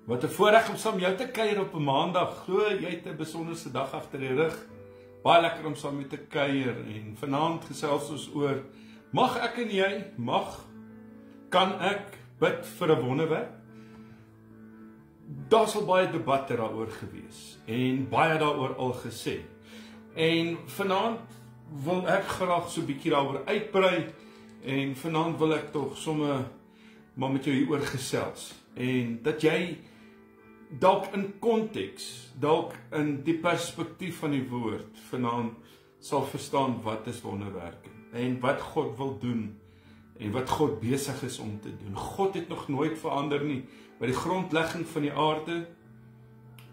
Wat 'n voorreg om saam jou te kuier op 'n maandag. Glo jy het 'n besonderse dag agter die rug. Baie lekker om saam met te kuier en vanaand gesels ons oor mag ek en jy, kan ek bid vir 'n wonderwerk? Daar sal baie debatte daaroor gewees en baie daaroor al gesê. En vanaand wil ek graag so 'n bietjie daaroor uitbrei en vanaand wil ek tog sommer maar met jou hieroor gesels en dat jy dalk in konteks, dalk in die perspektief van die woord vanaand sal verstaan wat is wonderwerke en wat God wil doen en wat God besig is om te doen. God het nog nooit verander nie. By die grondlegging van die aarde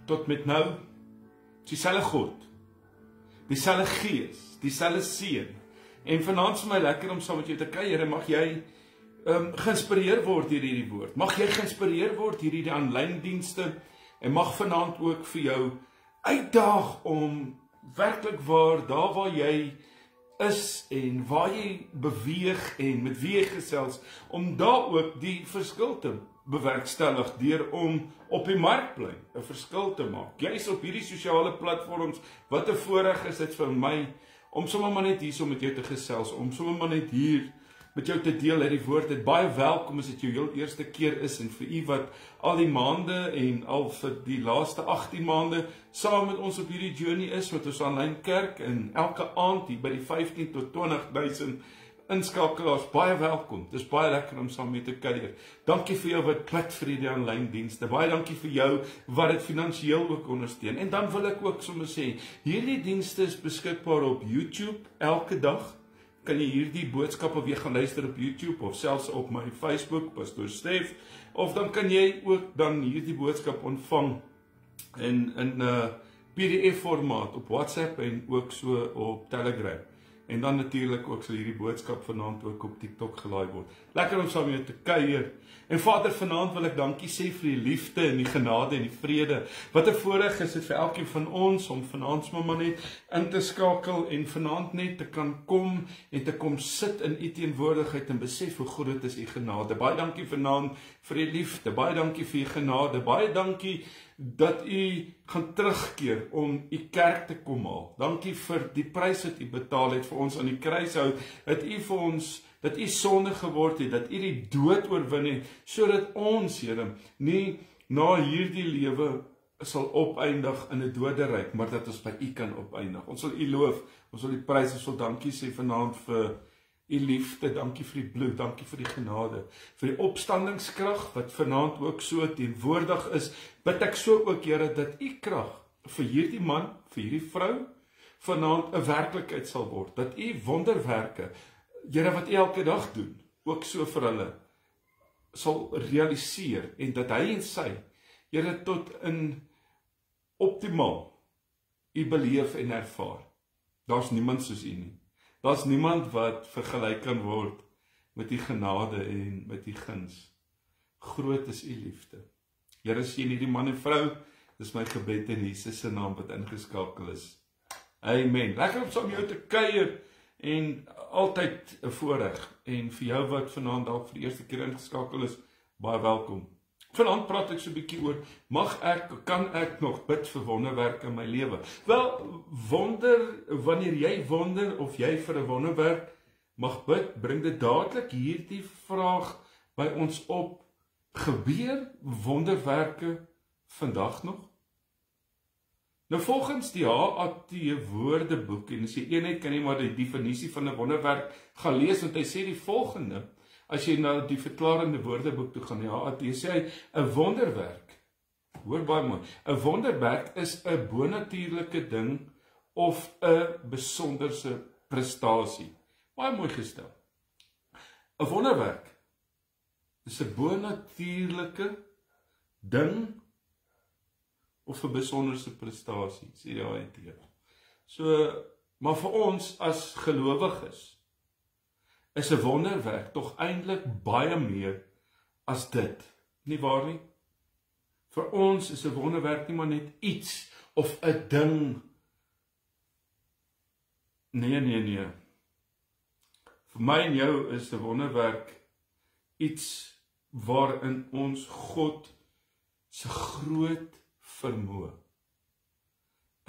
tot met nou, dieselfde God, dieselfde Gees, dieselfde Seun. En vanaand is vir my lekker om saam met jou te kuier en mag jy geïnspireer word deur hierdie woord. Mag jy geïnspireer word deur hierdie aanlyn dienste en mag vanaand ook vir jou uitdaag om werklik waar daar waar jy is en waar jy beweeg en met wie jy gesels, om daar ook die verskil te bewerkstellig deur om op die markplein 'n verskil te maak. Jy is op hierdie sosiale platforms, wat 'n voorreg is dit vir my om sommer maar net hier so met jou te gesels, om sommer maar net hier met jou te deel uit die woord. Het baie welkom as dit jou heel eerste keer is en vir u wat al die maande en al vir die laaste 18 maande saam met ons op hierdie journey is met ons aanlyn kerk en elke aand hier by die 15 tot 20.000 inskakelaars. Baie welkom. Dis baie lekker om saam met te kuier. Dankie vir jou wat bid vir hierdie aanlyn dienste. Baie dankie vir jou wat dit finansiëel ook ondersteun. En dan wil ek ook sommer sê, hierdie dienste is beskikbaar op YouTube elke dag. Kan jy hierdie boodskappe weer gaan luister op YouTube of selfs op my Facebook, Pastor Stef, of dan kan jy ook dan hierdie boodskap ontvang in PDF formaat op WhatsApp en ook so op Telegram. En dan natuurlik ook sal hierdie boodskap vanaand ook op TikTok gelaai word. Lekker om saam met jou te kuier. En Vader, vanaand wil ek dankie sê vir die liefde en die genade en die vrede. Wat 'n voorreg is dit vir elkeen van ons om vanaand sommer net in te skakel en vanaand net te kan kom en te kom sit in u teenwoordigheid en besef hoe groot is u genade. Baie dankie vanaand vir die liefde. Baie dankie vir u genade. Baie dankie dat u gaan terugkeer om u kerk te kom haal. Dankie vir die prys wat u betaal het vir ons aan die kruishout, dat u vir ons, dat u sonde geword het, dat u die dood oorwin het, sodat ons, Here, nie na hierdie lewe sal opeindig in 'n doderyk, maar dat ons by u kan opeindig. Ons sal u loof, ons sal u prys, ons sal dankie sê vanaand vir u liefde, dankie vir die bloed, dankie vir die genade, vir die opstandingskrag wat vanaand ook so teenwoordig is. Bid ek so ook, Here, dat u krag vir hierdie man, vir hierdie vrou vanaand 'n werklikheid sal word, dat u wonderwerke, Here, wat u elke dag doen, ook so vir hulle sal realiseer en dat hy en sy, Here, tot in optimaal u beleef en ervaar. Daar's niemand soos u nie. Daar's niemand wat vergelyk kan word met die genade en met die guns. Groot is u liefde. Here, sien hierdie man en vrou, dis my gebed in Jesus se naam wat ingeskakel is. Amen. Lekker om saam met jou te kuier en altyd 'n voorreg. En vir jou wat vanaand dalk vir die eerste keer ingeskakel is, baie welkom. Vanaand praat ek so 'n bietjie oor, kan ek nog bid vir wonderwerke in my lewe? Wel, wanneer jy wonder of jy vir 'n wonderwerk mag bid, bring dit dadelik hierdie vraag by ons op. Gebeur wonderwerke vandag nog? Nou volgens die HAT woordeboek, en as jy eenheid kan jy maar die definisie van 'n wonderwerk gaan lees, want hy sê die volgende. As jy na die verklarende woordeboek toe gaan, die HAT sê hy, 'n wonderwerk, hoor baie mooi, 'n wonderwerk is 'n bonatuurlike ding of 'n besonderse prestasie. Baie mooi gestel. 'n Wonderwerk is 'n bonatuurlike ding of 'n besonderse prestasie, sê die HAT. So, maar vir ons as gelowiges is 'n wonderwerk tog eintlik baie meer as dit. Nie waar nie? Vir ons is 'n wonderwerk nie maar net iets of 'n ding. Nee. Vir my en jou is 'n wonderwerk iets waarin ons God se groot vermoë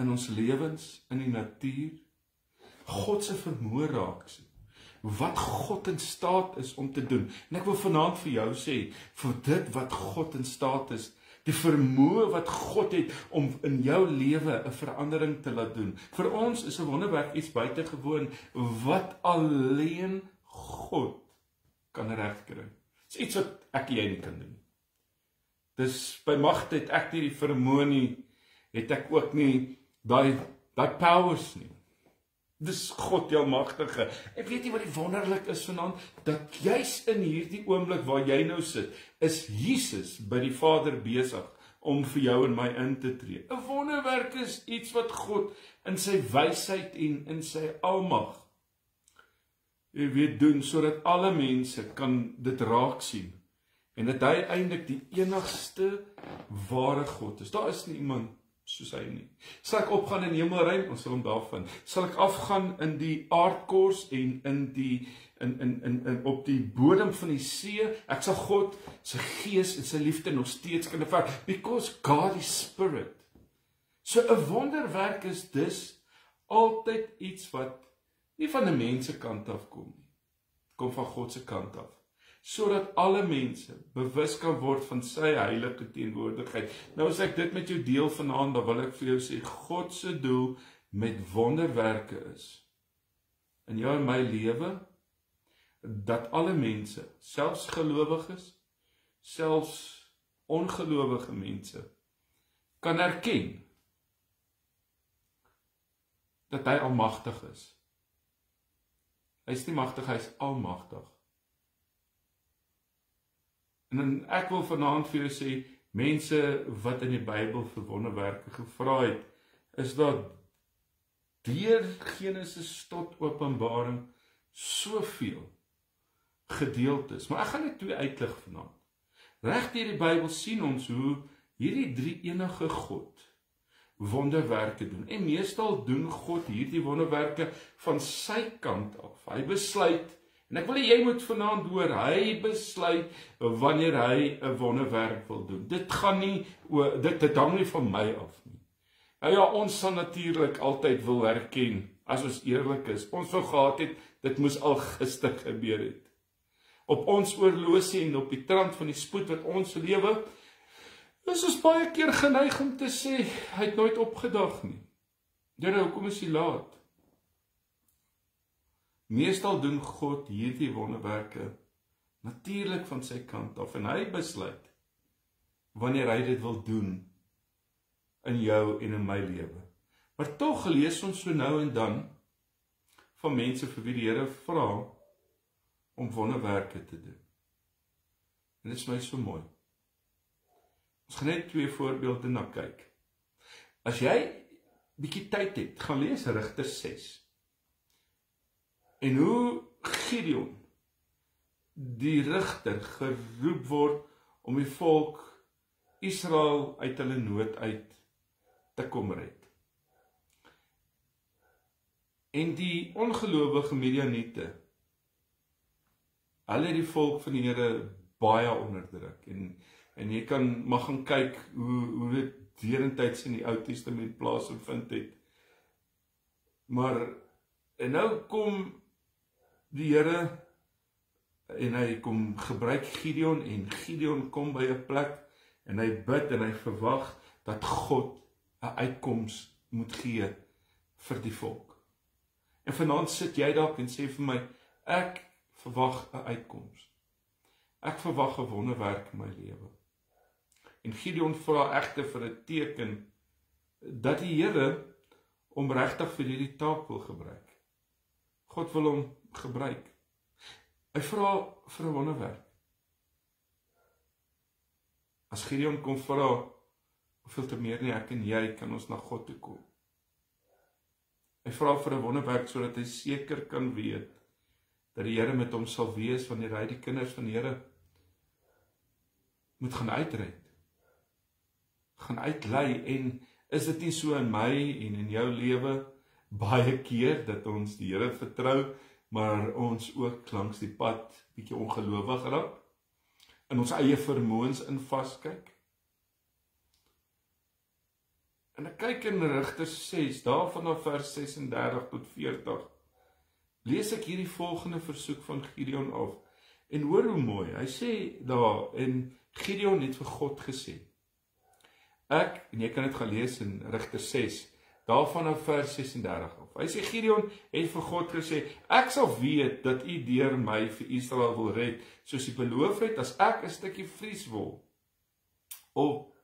in ons lewens, in die natuur, God se vermoë raak sien. Wat God in staat is om te doen. En ek wil vanaand vir jou sê, vir dit wat God in staat is, die vermoë wat God het om in jou lewe 'n verandering te laat doen. Vir ons is 'n wonderwerk iets buitengewoon wat alleen God kan regkry. Dis iets wat ek en jy nie kan doen. Dis by magte het ek nie die vermoë nie, het ek ook nie daai powers nie. Dis God die Almagtige. En weet jy wat die wonderlik is vanaand? Dat juis in hierdie oomblik waar jy nou sit, is Jesus by die Vader besig om vir jou en my in te tree. 'n Wonderwerk is iets wat God in sy wysheid en in sy almag doen, sodat alle mense kan dit raak sien. En dat hy eintlik die enigste ware God is. Daar is nie iemand soos hy nie. Sal ek opgaan in hemelruim, ons sal hom daar vind. Sal ek afgaan in die aardkors en op die bodem van die see, ek sal God se gees en sy liefde nog steeds kan ervaar, because God is spirit. So 'n wonderwerk is dus altyd iets wat nie van 'n mens se kant af kom nie. Kom van God se kant af. Sodat alle mense bewus kan word van sy heilige teenwoordigheid. Nou as ek dit met jou deel vanaand, dan wil ek vir jou sê, God se doel met wonderwerke is, in jou en my lewe, dat alle mense, selfs gelowiges, selfs ongelowige mense, kan erken, dat hy almagtig is. Hy is nie magtig, hy is almagtig. En ek wil vanaand vir jou sê, mense wat in die Bybel vir wonderwerke gevra het, is dat deur Genesis tot Openbaring soveel gedeeltes. Maar ek gaan net 2 uitlig vanaand. Reg deur die Bybel sien ons hoe hierdie drie enige God wonderwerke doen. En meestal doen God hierdie wonderwerke van sy kant af. Hy besluit, en ek wil jy moet vanaand hoor, hy besluit wanneer hy 'n wonderwerk wil doen. Dit gaan nie, dit hang nie van my af nie. Nou ja, ons sal natuurlik altyd wil herken, as ons eerlik is, ons wou gehad het, dit moes al gister gebeur het. Op ons oorlosie en op die trant van die spoed wat ons lewe, is ons baie keer geneig om te sê, hy het nooit opgedag nie. Here, hoekom is hy laat? Meestal doen God hierdie wonderwerke natuurlik van sy kant af, en hy besluit wanneer hy dit wil doen in jou en in my lewe. Maar tog lees ons so nou en dan van mense vir wie die Here vra om wonderwerke te doen. En dit is my so mooi. Ons gaan net 2 voorbeelde na kyk. As jy bietjie tyd het, gaan lees Rigter 6. En hoe Gideon, die rigter, geroep word om die volk Israel uit hulle nood uit te kom red. En die ongelowige Midianiete, hulle het die volk van die Here baie onderdruk. En jy mag gaan kyk hoe dit deurentyd in die Ou Testament plaasgevind het. Maar, en nou kom die Here, en hy kom gebruik Gideon, en Gideon kom by 'n plek, en hy bid, en hy verwag, dat God 'n uitkoms moet gee vir die volk. En vanaand sit jy dalk en sê vir my, ek verwag 'n uitkoms. Ek verwag 'n wonderwerk in my lewe. En Gideon vra egter vir 'n teken, dat die Here hom regtig vir hierdie taak wil gebruik. God wil hom gebruik. Hy vra vir 'n wonderwerk. As Gideon kom vra, hoeveel te meer nie ek en jy kan ons na God toe kom. Hy vra vir 'n wonderwerk sodat hy seker kan weet dat die Here met hom sal wees wanneer hy die kinders van die Here moet gaan uitred, gaan uitlei. En is dit nie so in my en in jou lewe baie keer dat ons die Here vertrou, maar ons ook langs die pad bietjie ongelowig raak, in ons eie vermoëns in vaskyk? En ek kyk in Rigters 6, daar vanaf vers 36 tot 40, lees ek hierdie volgende versoek van Gideon af. En hoor hoe mooi, hy sê daar, en Gideon het vir God gesê, en jy kan dit gaan lees in Rigters 6, daar vanaf vers 36 af. Hy sê, Gideon het vir God gesê, ek sal weet dat u deur my vir Israel wil red, soos u beloof het, as ek 'n stukkie vlieswol op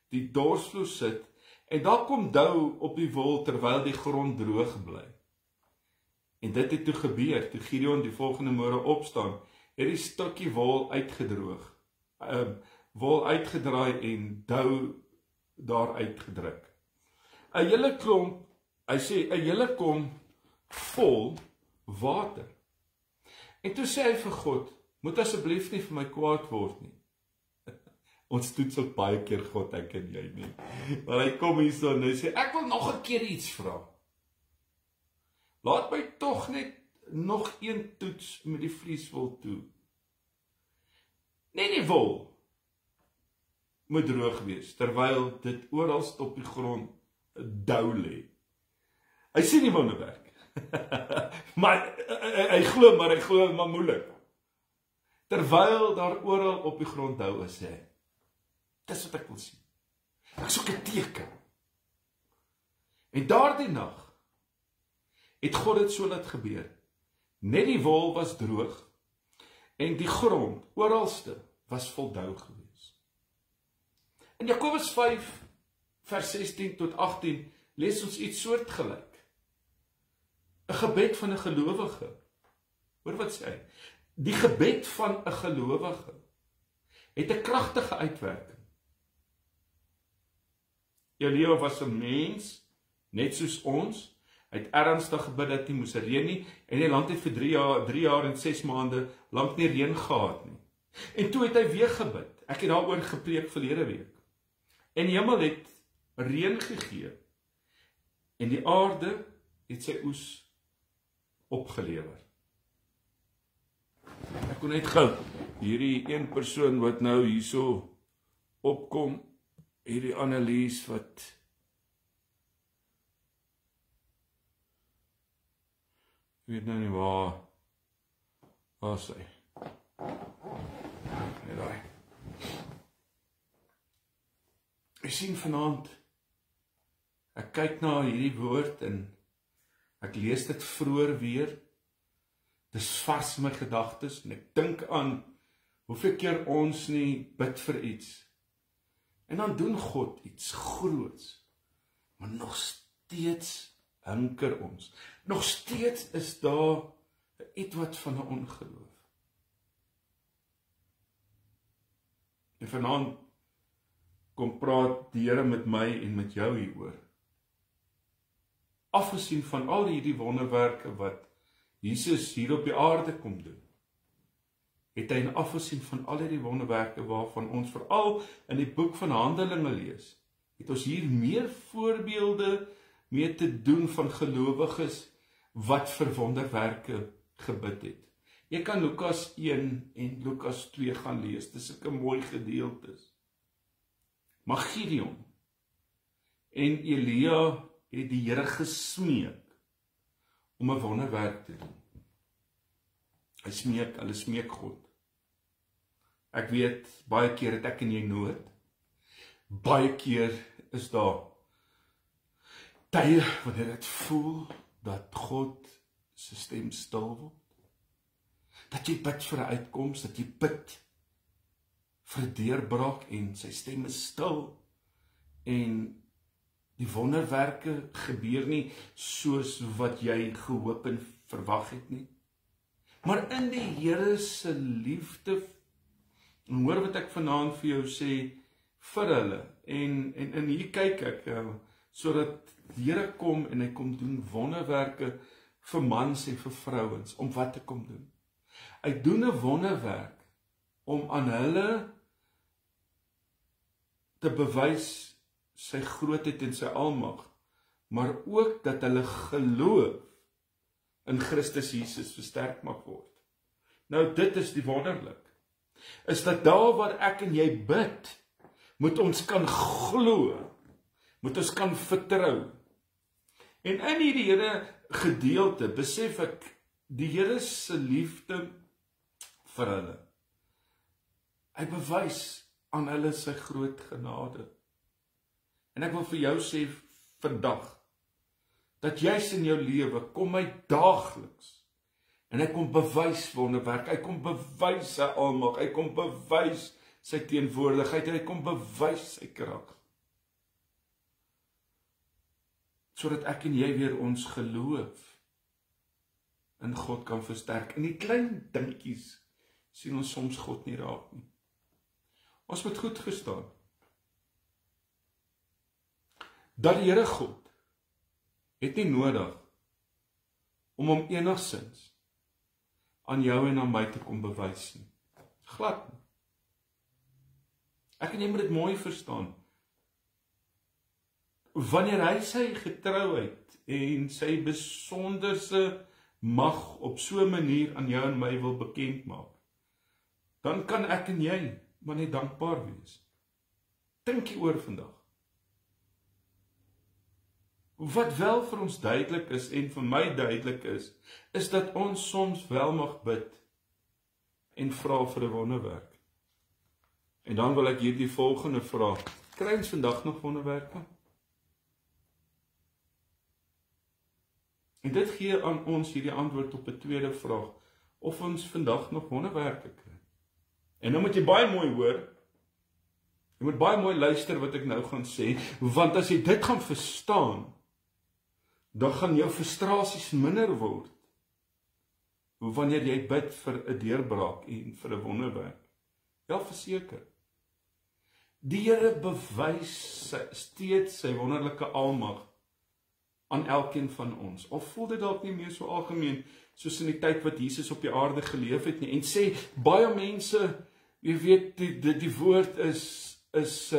die dorsvloer sit, en daar kom dou op die wol terwyl die grond droog bly. En dit het toe gebeur, toe Gideon die volgende môre opstaan, het die stukkie wol uitgedroog, wol uitgedraai en dou daar uitgedruk. 'n hele klomp, hy sê, 'n hele kom vol water. En toe sê hy vir God, moet asseblief nie vir my kwaad word nie. Ons toets ook baie keer God, ek en jy nie. Maar hy kom hier so en hy sê, ek wil nog 'n keer iets vra. Laat my tog net nog een toets met die vlieswol toe. Net die wol moet droog wees, terwyl dit oral op die grond dou lê. Hy sien die wonderwerk. Maar hy glo maar moeilik. Terwyl daar oral op die grond dou is, sê hy, dis wat ek wil sien. Ek soek 'n teken. En daardie nag het God dit so laat gebeur. Net die wol was droog en die grond oralste was vol dou gewees. In Jakobus 5 vers 16 tot 18 lees ons iets soortgelyk. 'n gebed van 'n gelowige. Hoor wat sê hy? Die gebed van 'n gelowige het 'n kragtige uitwerking. Elia was 'n mens, net soos ons. Hy het ernstig gebid dat nie moes reën nie, en die land het vir 3 jaar en 6 maande lank nie reën gehad nie. En toe het hy weer gebid. Ek het daaroor gepreek verlede week. En die hemel het reën gegee, en die aarde het sy oes opgelewer. Ek kon net gou hierdie een persoon wat nou hierso opkom, hierdie Annelies wat ek weet nou nie waar sy. Net daai. Ek sien vanaand, ek kyk na hierdie woord en ek lees dit vroeër weer. Dis vars in my gedagtes en ek dink aan hoeveel keer ons nie bid vir iets. En dan doen God iets groots, maar nog steeds hinker ons. Nog steeds is daar iets wat van 'n ongeloof. En vanaand kom praat die Here met my en met jou hieroor. Afgesien van al hierdie wonderwerke wat Jesus hier op die aarde kom doen, het hy afgesien van al hierdie wonderwerke waarvan ons veral in die boek van Handelinge lees, het ons hier meer voorbeelde mee te doen van gelowiges wat vir wonderwerke gebid het. Jy kan Lukas 1 en Lukas 2 gaan lees, dis 'n mooi gedeeltes. Maar Gideon en Elia het die Here gesmeek om 'n wonderwerk te doen. Hulle smeek God. Ek weet, baie keer het ek en jy nood. Baie keer is daar tye wanneer dit voel dat God se stem stil word. Dat jy bid vir 'n uitkoms, dat jy bid vir 'n deurbraak en sy stem is stil en die wonderwerke gebeur nie soos wat jy gehoop en verwag het nie. Maar in die Here se liefde, en hoor wat ek vanaand vir jou sê, vir hulle, en hier kyk ek, sodat die Here kom en hy kom doen wonderwerke vir mans en vir vrouens, om wat te kom doen. Hy doen 'n wonderwerk om aan hulle te bewys sy grootheid en sy almag, maar ook dat hulle geloof in Christus Jesus versterk mag word. Nou dit is die wonderlik, is dat daar waar ek en jy bid, moet ons kan glo, moet ons kan vertrou. En in hierdie Here gedeelte besef ek die Here se liefde vir hulle. Hy bewys aan hulle sy groot genade. En ek wil vir jou sê vandag, dat jy's in jou lewe, kom hy daagliks, en hy kom bewys wonderwerk, hy kom bewys sy almag, hy kom bewys sy teenwoordigheid, en hy kom bewys sy krag. Sodat ek en jy weer ons geloof in God kan versterk. In die klein dingetjies sien ons soms God nie raak nie. Ons moet goed verstaan dat die Here God het nie nodig om hom enigsins aan jou en aan my te kom bewys nie. Glad nie. Ek en jy moet dit mooi verstaan. Wanneer hy sy getrouheid en sy besonderse mag op so 'n manier aan jou en my wil bekend maak, dan kan ek en jy maar net dankbaar wees. Dink hieroor vandag. Wat wel vir ons duidelik is en vir my duidelik is dat ons soms wel mag bid en vra vir 'n wonderwerk. En dan wil ek hierdie volgende vraag: kry ons vandag nog wonderwerke? En dit gee aan ons hierdie antwoord op 'n tweede vraag, of ons vandag nog wonderwerke kry. En nou moet jy baie mooi hoor, jy moet baie mooi luister wat ek nou gaan sê, want as jy dit gaan verstaan, dan gaan jou frustrasies minder word, wanneer jy bid vir 'n deurbraak en vir 'n wonderwerk. Ja, verseker. Die Here bewys steeds sy wonderlike almag aan elkeen van ons. Of voel dit dalk nie meer so algemeen soos in die tyd wat Jesus op die aarde geleef het nie. En sê baie mense, jy weet, die woord is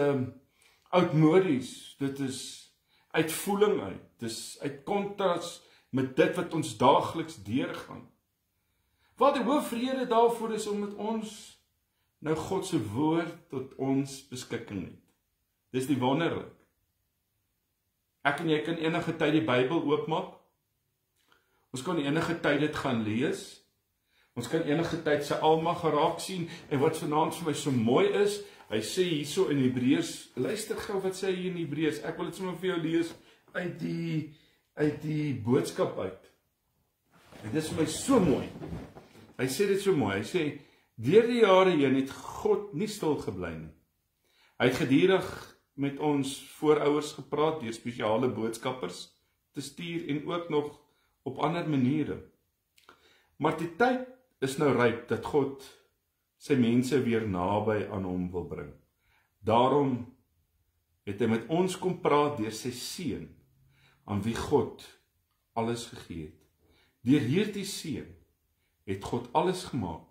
oudmodies. Dit is uit voeling uit. Dit is uit kontras met dit wat ons daagliks deurgaan. Wat die hoofrede daarvoor is omdat ons nou God se woord tot ons beskikking het. Dis die wonderlik. Ek en jy kan enige tyd die Bybel oopmaak. Ons kan enige tyd dit gaan lees. Ons kan enige tyd sy almag geraak sien. En wat vanaand vir my so mooi is, hy sê hierso in Hebreërs, luister gou wat sê hy hier in Hebreërs. Ek wil dit sommer vir jou lees uit die boodskap uit. En dit is vir my so mooi. Hy sê dit so mooi. Hy sê, deur die jare heen het God nie stil gebly nie. Hy het gedurig met ons voorouers gepraat deur spesiale boodskappers te stuur en ook nog op ander maniere. Maar die tyd is nou ryp dat God sy mense weer naby aan hom wil bring. Daarom het hy met ons kom praat deur sy seun, aan wie God alles gegee het. Deur hierdie seun het God alles gemaak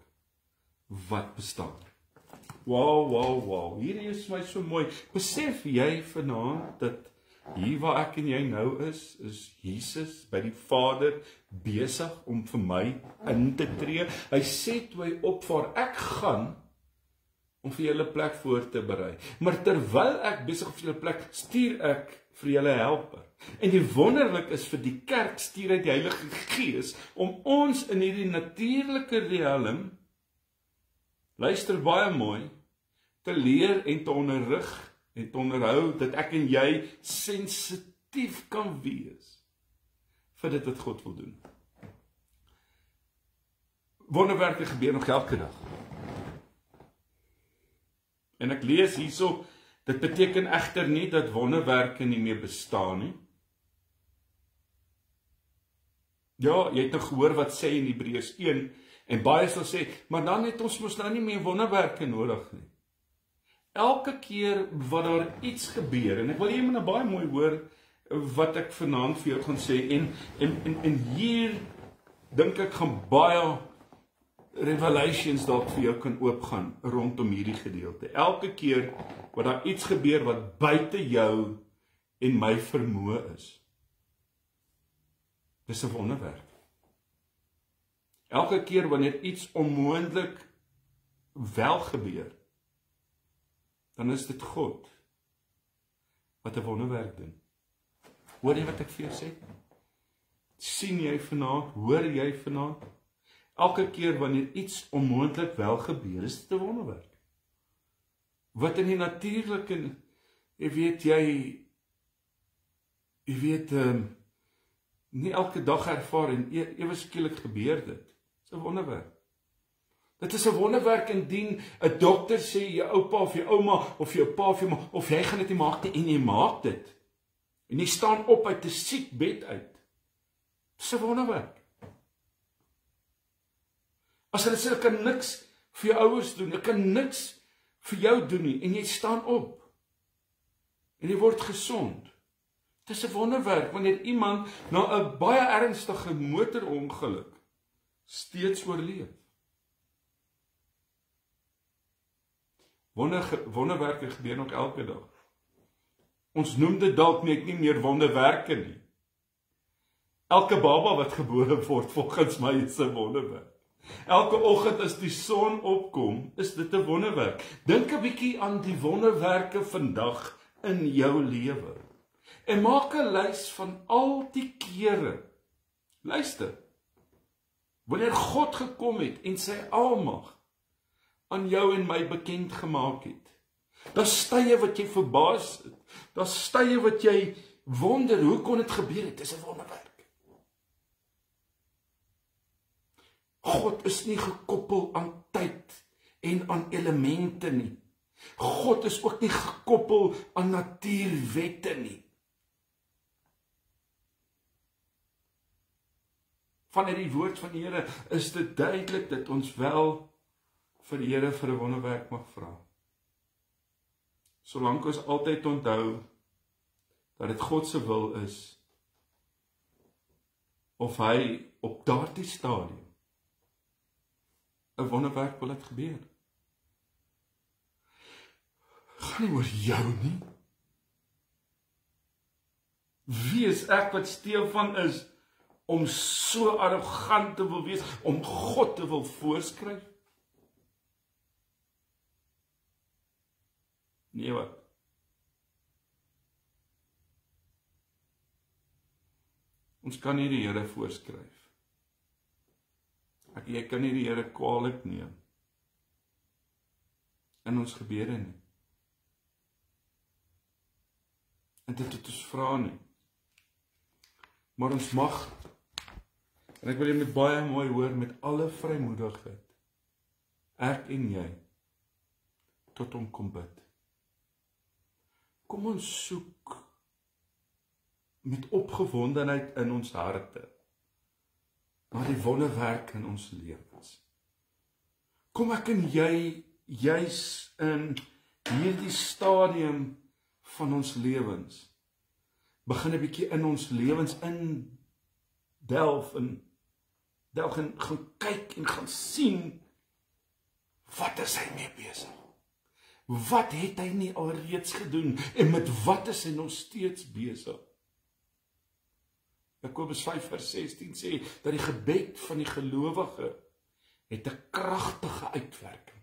wat bestaan. Wow. Hierdie is my so mooi. Besef jy vanaand dat hier waar ek en jy nou is Jesus by die Vader besig om vir my in te tree. Hy sê toe hy opvaar, ek gaan om vir julle plek voor te berei. Maar terwyl ek besig op julle plek, stuur ek vir julle helper. En die wonderlik is vir die kerk stuur hy die Heilige Gees om ons in hierdie natuurlike riem, luister baie mooi, te leer en te onderrig en te onderhou, dat ek en jy sensitief kan wees vir dit wat God wil doen. Wonderwerke gebeur nog elke dag. En ek lees hierso, dit beteken egter nie dat wonderwerke nie meer bestaan nie. Ja, jy het nou gehoor wat sê in Hebreërs 1, en baie sal sê, maar dan het ons mos nou nie meer wonderwerke nodig nie. Elke keer wat daar iets gebeur, en ek wil jy nou baie mooi hoor wat ek vanaand vir jou gaan sê, en hier dink ek gaan baie revelations dalk vir jou kan oopgaan rondom hierdie gedeelte. Elke keer wat daar iets gebeur wat buite jou en my vermoë is, dis 'n wonderwerk. Elke keer wanneer iets onmoontlik wel gebeur, dan is dit God wat 'n wonderwerk doen. Hoor jy wat ek vir jou sê? Sien jy vanaand, hoor jy vanaand? Elke keer wanneer iets onmoontlik wel gebeur, is dit 'n wonderwerk. Wat in die natuurlike, jy weet, nie elke dag ervaar en ewe skielik gebeur dit. Dit is 'n wonderwerk. Dit is 'n wonderwerk indien 'n dokter sê, jou oupa of jou ouma, of jou pa of jou ma, of jy gaan dit nie maak nie, en jy maak dit. En jy staan op uit 'n siekbed uit. Dit is 'n wonderwerk. As hulle sê, ek kan niks vir jou ouers doen, ek kan niks vir jou doen nie, en jy staan op, en jy word gesond. Dit is 'n wonderwerk, wanneer iemand na 'n baie ernstige motorongeluk steeds oorleef. Wonderwerke gebeur nog elke dag. Ons noem dit dalk nie meer wonderwerke nie. Elke baba wat gebore word, volgens my, is 'n wonderwerk. Elke oggend as die son opkom, is dit 'n wonderwerk. Dink 'n bietjie aan die wonderwerke vandag in jou lewe. En maak 'n lys van al die kere. Luister. Wanneer God gekom het en sy almag aan jou en my bekend gemaak het. Daar's tye wat jy verbaas het. Daar's tye wat jy wonder, hoe kon dit gebeur het? Dit is 'n wonderwerk. God is nie gekoppel aan tyd en aan elemente nie. God is ook nie gekoppel aan natuurwette nie. Vanuit die woord van die Here is dit duidelik dat ons wel vir die Here vir 'n wonderwerk mag vra. Solank ons altyd onthou dat dit God se wil is, of hy op daardie stadium 'n wonderwerk wil laat gebeur. Gaan nie oor jou nie. Wie is ek wat Stefan is om so arrogant te wil wees, om God te wil voorskryf? Nee wat? Ons kan nie die Here voorskryf. Jy kan nie die Here kwaadlik neem in ons gebede nie. En dit het ons vra nie. Maar ons mag, en ek wil jy met baie mooi hoor, met alle vrymoedigheid, ek en jy, tot hom kom bid. Kom ons soek met opgewondenheid in ons harte na die wonderwerk in ons lewens. Kom ek en jy juis in hierdie stadium van ons lewens begin 'n bietjie in ons lewens delf en gaan kyk en gaan sien, wat is hy mee besig? Wat het hy nie alreeds gedoen en met wat is hy nog steeds besig? Jakobus 5:16 sê dat die gebed van die gelowige het 'n kragtige uitwerking.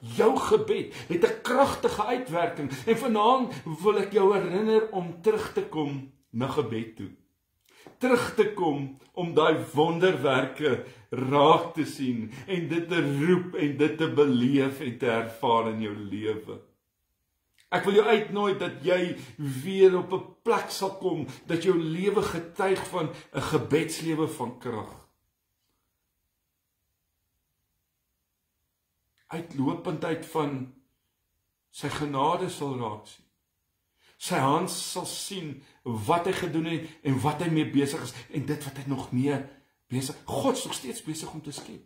Jou gebed het 'n kragtige uitwerking en vanaand wil ek jou herinner om terug te kom na gebed toe. Terug te kom om daai wonderwerke raak te sien en dit te roep en dit te beleef en te ervaar in jou lewe. Ek wil jou uitnooi dat jy weer op 'n plek sal kom dat jou lewe getuig van 'n gebedslewe van krag. Uitlopendheid van sy genade sal raak sien. Sy hand sal sien wat hy gedoen het en wat hy mee besig is en dit wat hy nog mee besig. God is nog steeds besig om te skep.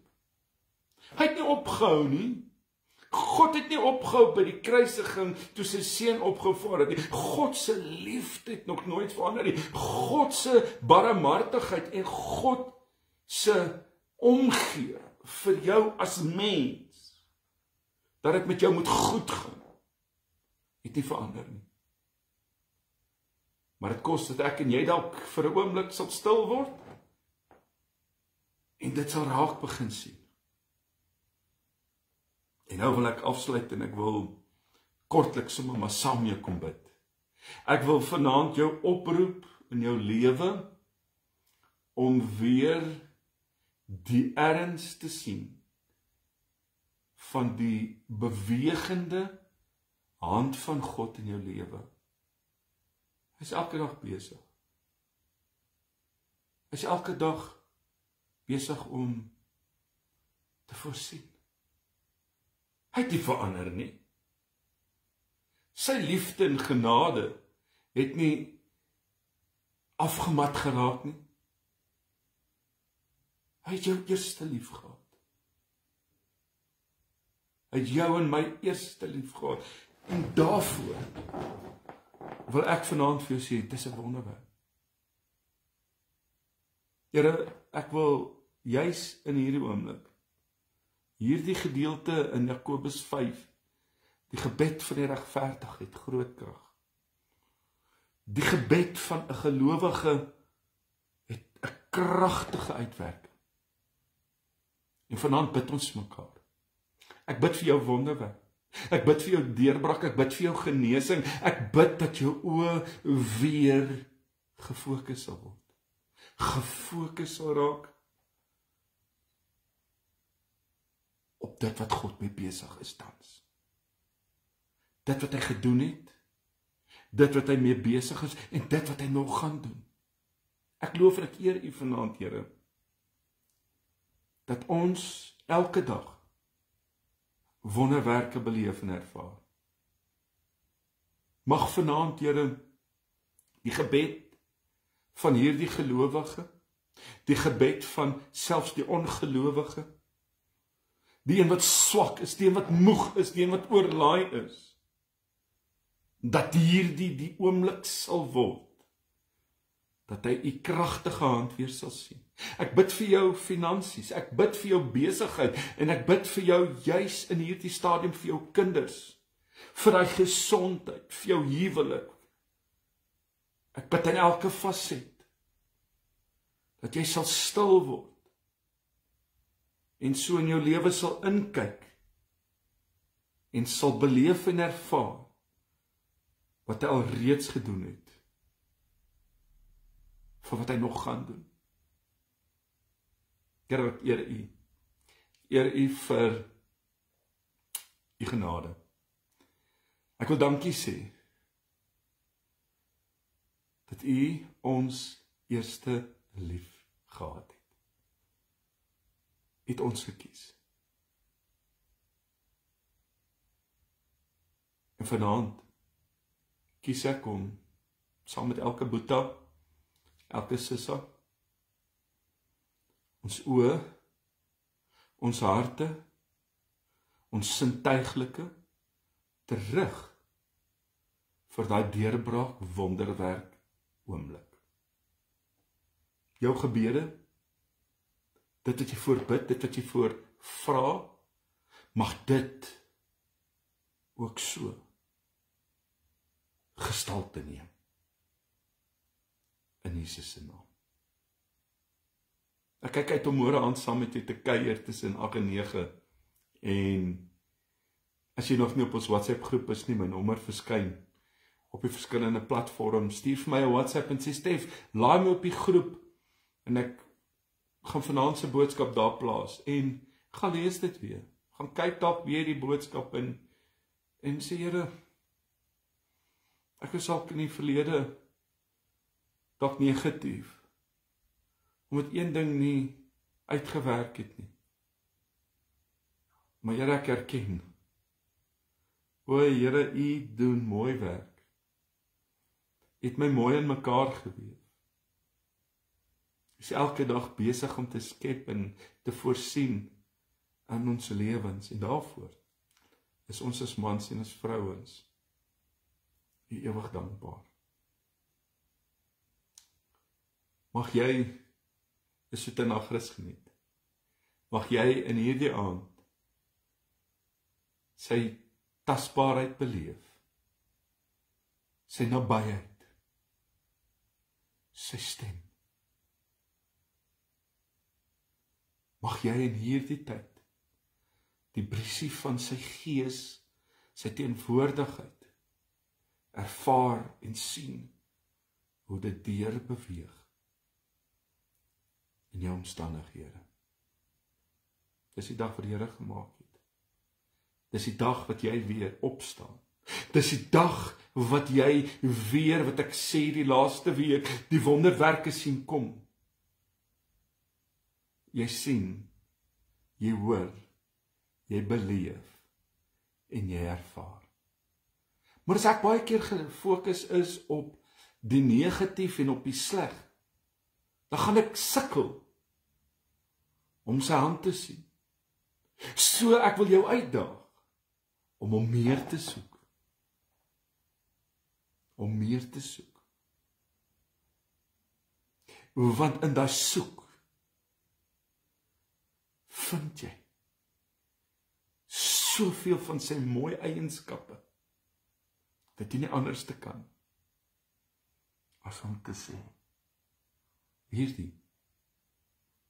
Hy het nie opgehou nie. God het nie opgehou by die kruisiging toe sy seun opgevaar het nie. God se liefde het nog nooit verander nie. God se barmhartigheid en God se omgee vir jou as mens, dat dit met jou moet goed gaan, het nie verander nie. Maar dit kos dat ek en jy dalk vir 'n oomblik sal stil word en dit sal raak begin sien. En nou wil ek afsluit en ek wil kortliks sommer maar saam mee kom bid. Ek wil vanaand jou oproep in jou lewe om weer die erns te sien van die bewegende hand van God in jou lewe. Hy is elke dag besig. Hy is elke dag besig om te voorsien. Hy het nie verander nie. Sy liefde en genade het nie afgemat geraak nie. Hy het jou eerste lief gehad. Hy het jou en my eerste lief gehad. En daarvoor wil ek vanaand vir jou sê, dit is 'n wonderwerk. Here, ek wil juis in hierdie oomblik, hierdie gedeelte in Jakobus 5, die gebed van die regverdige het groot krag. Die gebed van 'n gelowige het 'n kragtige uitwerking. En vanaand bid ons mekaar. Ek bid vir jou wonderwerk. Ek bid vir jou deurbraak, ek bid vir jou genesing. Ek bid dat jou oë weer gefokus sal word. Gefokus sal raak op dit wat God mee besig is tans. Dit wat hy gedoen het, dit wat hy mee besig is en dit wat hy nog gaan doen. Ek loof en ek eer U vanaand, Here, dat ons elke dag wonderwerke beleef en ervaar. Mag vanaand, Here, die gebed van hierdie gelowige, die gebed van selfs die ongelowige, die een wat swak is, die een wat moeg is, die een wat oorlaai is, dat hierdie die oomblik sal word, dat hy U kragtige hand weer sal sien. Ek bid vir jou finansies, ek bid vir jou besigheid, en ek bid vir jou juis in hierdie stadium vir jou kinders, vir daai gesondheid, vir jou huwelik. Ek bid in elke faset, dat jy sal stil word, en so in jou lewe sal inkyk, en sal beleef en ervaar, wat hy al reeds gedoen het, vir wat hy nog gaan doen. Here, ek eer U. Eer U vir U genade. Ek wil dankie sê, dat U ons eerste lief gehad het. U het ons gekies. En vanaand kies ek om, saam met elke boeta, elke sissa, ons oë, ons harte, ons sintuiglike, terug vir daai deurbraak wonderwerk oomblik. Jou gebede, dit wat jy voorbid, dit wat jy voor vra, mag dit ook so gestalte neem. In Jesus se naam. Ek kyk uit om môre aand saam met jou te kuier tussen 8 en 9 en as jy nog nie op ons WhatsApp groep is nie, my nommer verskyn op die verskillende platforms. Stuur vir my 'n WhatsApp en sê Stef, laai my op die groep en ek gaan vanaand se boodskap daar plaas en gaan lees dit weer. Gaan kyk dalk weer die boodskap en sê Here, ek is dalk in die verlede dalk negatief, omdat een ding nie uitgewerk het nie. Maar Here, ek erken, o Here, U doen mooi werk. U het my mooi in mekaar geweef. U is elke dag besig om te skep en te voorsien in ons lewens, en daarvoor is ons as mans en as vrouens U ewig dankbaar. Mag jy 'n soete nagrus geniet. Mag jy in hierdie aand sy tasbaarheid beleef, sy nabyheid, sy stem. Mag jy in hierdie tyd die briesie van sy gees, sy teenwoordigheid ervaar en sien hoe dit deur beweeg in jou omstandighede. Dis die dag wat die Here gemaak het. Dis die dag wat jy weer opstaan. Dis die dag wat jy weer, wat ek sê die laaste week, die wonderwerke sien kom. Jy sien, jy hoor, jy beleef en jy ervaar. Maar as ek baie keer gefokus is op die negatief en op die sleg, dan gaan ek sukkel om sy hand te sien. So ek wil jou uitdaag om hom meer te soek. Om meer te soek. Want in daai soek vind jy soveel van sy mooi eienskappe dat jy nie anders te kan as om te sê, hierdie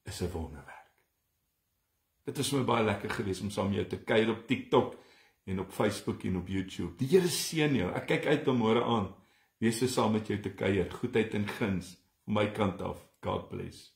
is 'n wonderwerk. Dit is my baie lekker gewees om saam met jou te kuier op TikTok en op Facebook en op YouTube. Die Here seën jou. Ek kyk uit om môre aan weer so saam met jou te kuier. Goedheid en guns van my kant af. God bless.